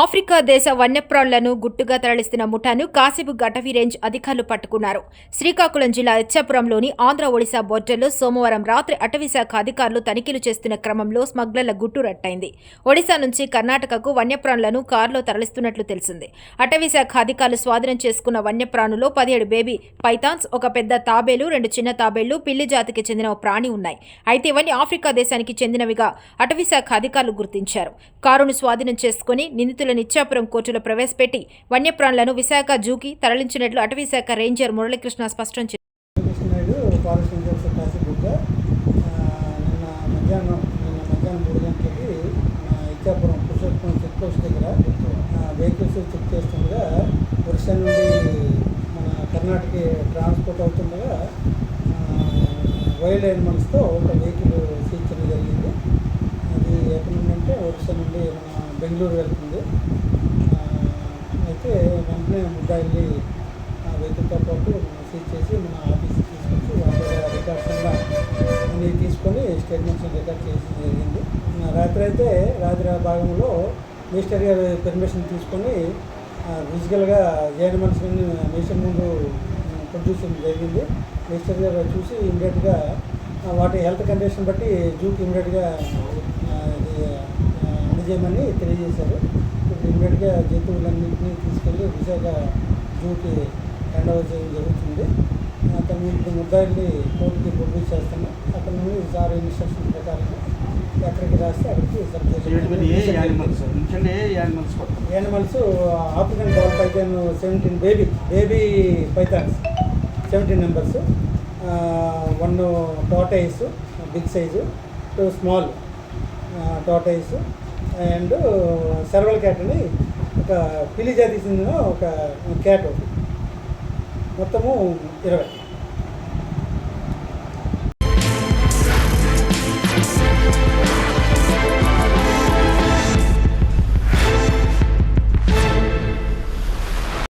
Africa దేశ వన్యప్రాణులను గుట్టుగా తరలిస్తున్న ముఠాను కాసిబు అటవీ రేంజ్ అధికారులు పట్టుకున్నారు. శ్రీకాకుళం జిల్లా ఇచ్చాపురంలోని ఆంధ్ర-ఒడిశా బోర్డర్లో సోమవారం రాత్రి అటవీశాఖ అధికారులు తనిఖీలు చేస్తున్న క్రమంలో స్మగ్లర్ల గుట్టు రట్టయింది. ఒడిశా నుంచి కర్ణాటకకు వన్యప్రాణులను కారులో తరలిస్తున్నట్లు తెలిసింది. అటవీశాఖ అధికారులు స్వాధీనం చేసుకున్న వన్యప్రాణుల్లో 17 బేబీ పైథాన్స్, ఒక పెద్ద తాబేలు, 2 చిన్న తాబేళ్లు, పిల్లి జాతికి చెందిన ఒక ప్రాణి ఉన్నాయి. అయితే ఇవన్నీ ఆఫ్రికా దేశానికి చెందినవిగా అటవీశాఖ అధికారులు గుర్తించారు. కారును స్వాధీనం చేసుకుని నిందితులను ఇచ్చాపురం కోర్టులో ప్రవేశపెట్టి వన్యప్రాణులను విశాఖ జూకి తరలించినట్లు అటవీశాఖ రేంజర్ మురళీకృష్ణ స్పష్టం చేశారు. ఇచ్చాపురం పురుషోత్తం చెక్ పోస్ట్ దగ్గర వెహికల్స్ చెక్ చేస్తుండగా ఒరిస్సా నుండి మన కర్ణాటక ట్రాన్స్పోర్ట్ అవుతుండగా వైల్డ్ యానిమల్స్తో ఒక వెహికల్ సీజ్ చేయడం జరిగింది. అది ఎక్కడి నుండి ఒరిస్సా నుండి మన బెంగళూరు వెళ్తుంది. అయితే వెంటనే ముద్దాయిల్ని వెహికల్తో పాటు సీజ్ చేసి మన ఆఫీస్కి తీసుకొచ్చి వాళ్ళ రికార్డ్స్ అన్నీ తీసుకొని స్టేట్మెంట్స్ రికార్డ్ చేయడం జరిగింది. రాత్రి భాగంలో మినిస్టర్ గారి పర్మిషన్ తీసుకొని ఫిజికల్గా యానిమల్స్ నేషన్ ముందు ప్రొడ్యూస్ చేయడం జరిగింది. మినిస్టర్ గారు చూసి ఇమీడియట్గా వాటి హెల్త్ కండిషన్ బట్టి జూకి ఇమీడియట్గా అందజేయమని తెలియజేశారు. ఇప్పుడు ఇమీడియట్గా జంతువులన్నింటినీ తీసుకెళ్ళి విశాఖ జూకి హ్యాండ్ ఓవర్ చేయడం జరుగుతుంది. అతను ఇప్పుడు ముద్దాయిల్ని కోర్టుకి ప్రొడ్యూస్ చేస్తున్నాం. అక్కడ నుండి సార్ ఇన్స్ట్రక్షన్ ప్రకారంగా ఎక్కడికి రాస్తే అక్కడికి animals African ball python 17 baby pythons 17 numbers, 1 tortoise big size, 2 small tortoise and serval cat అని ఒక పిల్లి జాతికి చెందిన ఒక క్యాట్ ఒకటి, మొత్తము 20.